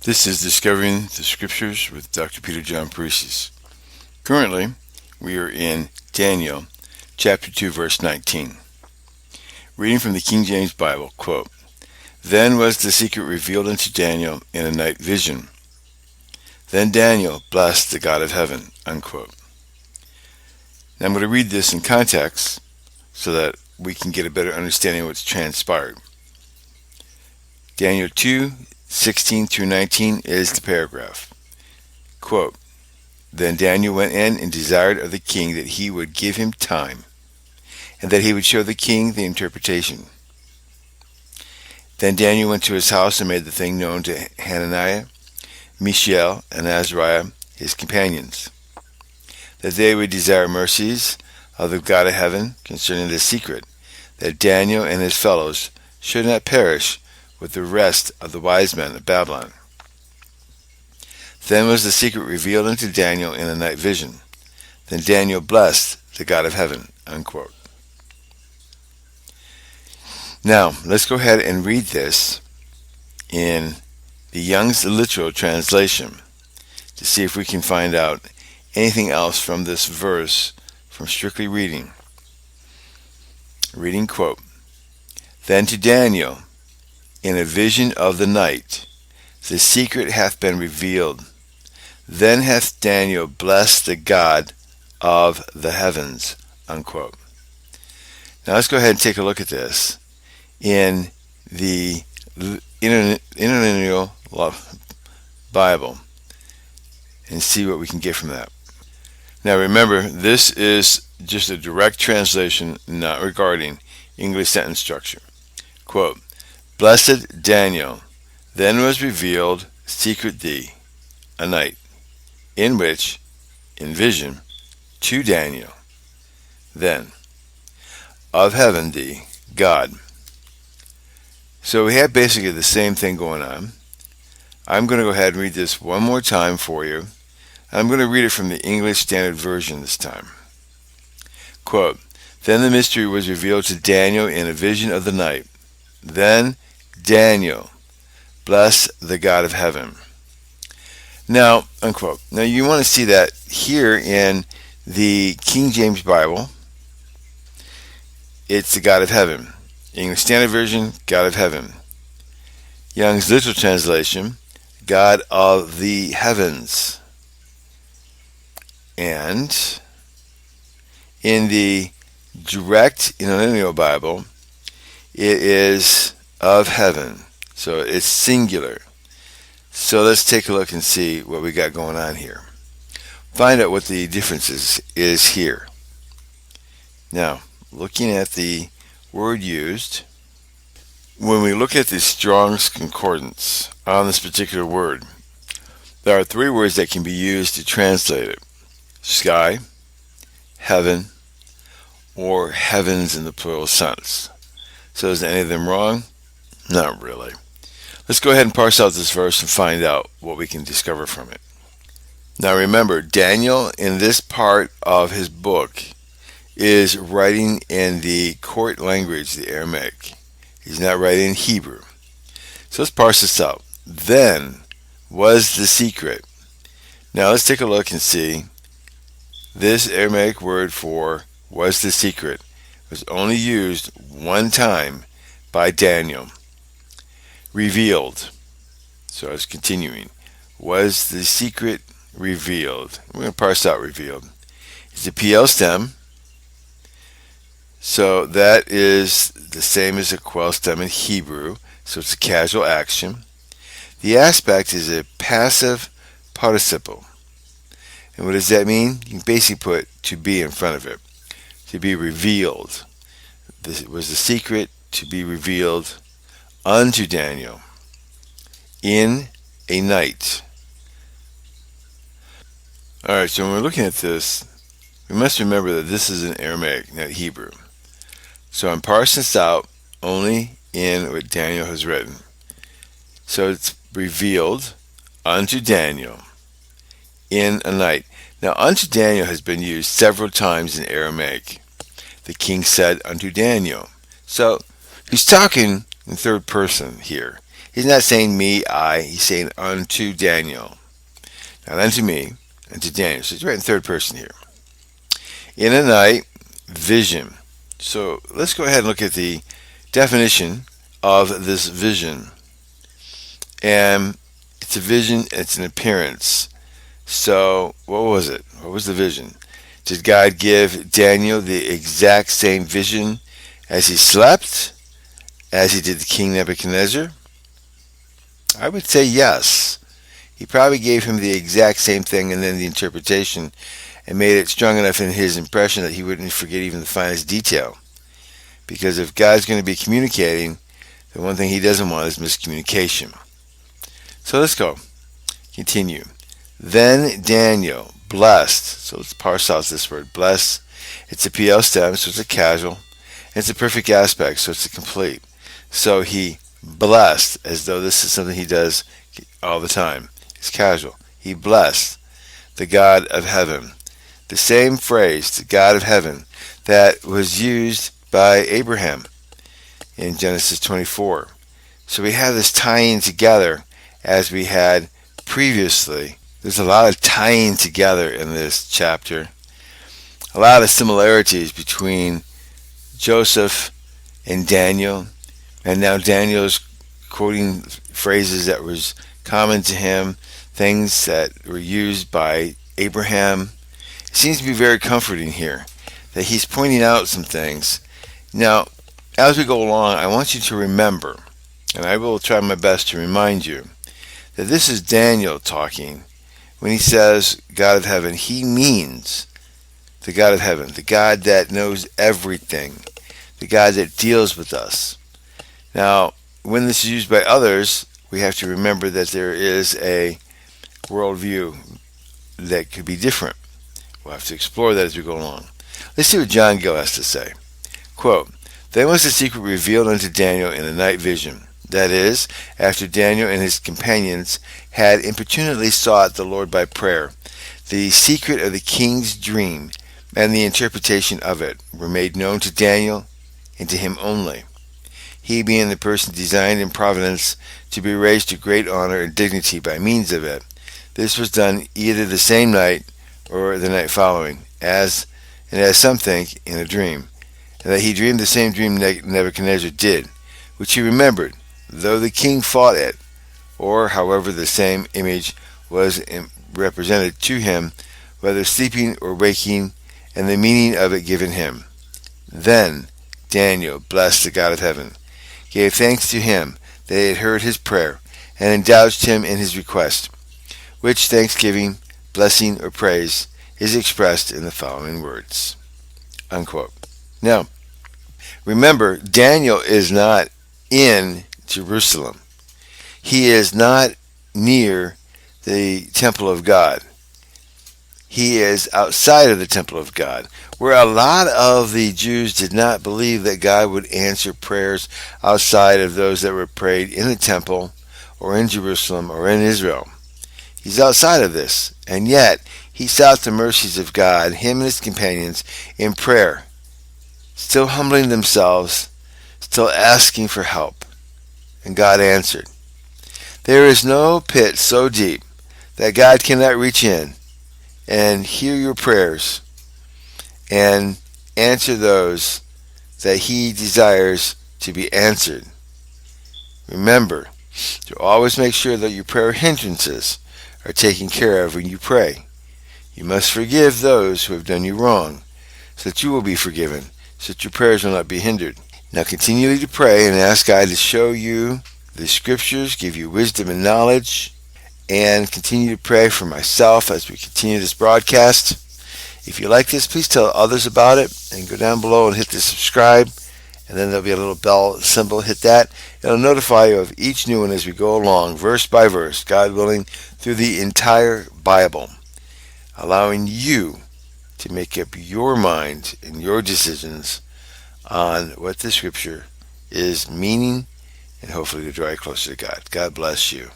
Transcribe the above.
This is Discovering the Scriptures with Dr. Peter John Parisis. Currently, we are in Daniel chapter 2, verse 19. Reading from the King James Bible, quote, "Then was the secret revealed unto Daniel in a night vision. Then Daniel blessed the God of heaven," unquote. Now I'm going to read this in context so that we can get a better understanding of what's transpired. Daniel 2:16 through 19 is the paragraph. Quote, "Then Daniel went in and desired of the king that he would give him time, and that he would show the king the interpretation. Then Daniel went to his house and made the thing known to Hananiah, Mishael, and Azariah, his companions, that they would desire mercies of the God of heaven concerning the secret, that Daniel and his fellows should not perish with the rest of the wise men of Babylon. Then was the secret revealed unto Daniel in a night vision. Then Daniel blessed the God of heaven," unquote. Now, let's go ahead and read this in the Young's Literal Translation to see if we can find out anything else from this verse from strictly reading. Reading, quote, "Then to Daniel, in a vision of the night, the secret hath been revealed. Then hath Daniel blessed the God of the heavens," unquote. Now let's go ahead and take a look at this in the International Bible and see what we can get from that. Now remember, this is just a direct translation, not regarding English sentence structure. Quote, "Blessed Daniel, then was revealed secret thee, a night, in which, in vision, to Daniel, then, of heaven thee, God." So we have basically the same thing going on. I'm going to go ahead and read this one more time for you. I'm going to read it from the English Standard Version this time. Quote, "Then the mystery was revealed to Daniel in a vision of the night. Then Daniel bless the God of heaven." Now, unquote. Now you want to see that here in the King James Bible, it's the God of heaven. English Standard Version, God of heaven. Young's Literal Translation, God of the heavens. And in the direct Interlinear Bible, it is of heaven. So it's singular. So let's take a look and see what we got going on here. Find out what the differences is here. Now, looking at the word used, when we look at the Strong's Concordance on this particular word, there are three words that can be used to translate it: sky, heaven, or heavens in the plural sense. So is any of them wrong? Not really. Let's go ahead and parse out this verse and find out what we can discover from it. Now remember, Daniel in this part of his book is writing in the court language, the Aramaic. He's not writing in Hebrew. So let's parse this out. Then was the secret. Now let's take a look and see. This Aramaic word for was the secret was only used one time by Daniel. Revealed. So it's continuing. Was the secret revealed? We're going to parse out revealed. It's a PL stem. So that is the same as a quell stem in Hebrew. So it's a casual action. The aspect is a passive participle. And what does that mean? You can basically put to be in front of it. To be revealed. This was the secret to be revealed unto Daniel in a night. Alright, so when we're looking at this, we must remember that this is in Aramaic, not Hebrew. So I'm parsing this out only in what Daniel has written. So it's revealed unto Daniel in a night. Now, unto Daniel has been used several times in Aramaic. The king said unto Daniel. So he's talking in third person here. He's not saying me, I. He's saying unto Daniel. Not unto me, unto Daniel. So he's writing third person here. In a night, vision. So let's go ahead and look at the definition of this vision. And it's a vision, it's an appearance. So what was it? What was the vision? Did God give Daniel the exact same vision as he slept, as he did King Nebuchadnezzar? I would say yes. He probably gave him the exact same thing and then the interpretation and made it strong enough in his impression that he wouldn't forget even the finest detail. Because if God's going to be communicating, the one thing he doesn't want is miscommunication. So let's go. Continue. Then Daniel, blessed. So let's parse out this word, blessed. It's a PL stem, so it's a casual. It's a perfect aspect, so it's a complete. So he blessed, as though this is something he does all the time. It's casual. He blessed the God of heaven. The same phrase, the God of heaven, that was used by Abraham in Genesis 24. So we have this tying together as we had previously. There's a lot of tying together in this chapter. A lot of similarities between Joseph and Daniel. And now Daniel's quoting phrases that was common to him, things that were used by Abraham. It seems to be very comforting here that he's pointing out some things. Now, as we go along, I want you to remember, and I will try my best to remind you, that this is Daniel talking. When he says God of heaven, he means the God of heaven, the God that knows everything, the God that deals with us. Now, when this is used by others, we have to remember that there is a worldview that could be different. We'll have to explore that as we go along. Let's see what John Gill has to say. Quote, "Then was the secret revealed unto Daniel in a night vision. That is, after Daniel and his companions had importunately sought the Lord by prayer, the secret of the king's dream and the interpretation of it were made known to Daniel and to him only. He being the person designed in providence to be raised to great honor and dignity by means of it. This was done either the same night or the night following, as some think, in a dream, and that he dreamed the same dream Nebuchadnezzar did, which he remembered, though the king fought it, or however the same image was represented to him, whether sleeping or waking, and the meaning of it given him. Then Daniel blessed the God of heaven, gave thanks to him that he had heard his prayer, and indulged him in his request, which thanksgiving, blessing, or praise is expressed in the following words." Unquote. Now, remember, Daniel is not in Jerusalem. He is not near the temple of God. He is outside of the temple of God, where a lot of the Jews did not believe that God would answer prayers outside of those that were prayed in the temple or in Jerusalem or in Israel. He's outside of this, and yet he sought the mercies of God, him and his companions, in prayer, still humbling themselves, still asking for help, and God answered. There is no pit so deep that God cannot reach in and hear your prayers and answer those that he desires to be answered. Remember to always make sure that your prayer hindrances are taken care of when you pray. You must forgive those who have done you wrong, so that you will be forgiven, so that your prayers will not be hindered. Now continually to pray and ask God to show you the scriptures, give you wisdom and knowledge, and continue to pray for myself as we continue this broadcast. If you like this, please tell others about it, and go down below and hit the subscribe, and then there'll be a little bell symbol. Hit that. It'll notify you of each new one as we go along, verse by verse, God willing, through the entire Bible, allowing you to make up your mind and your decisions on what the scripture is meaning, and hopefully to draw you closer to God. God bless you.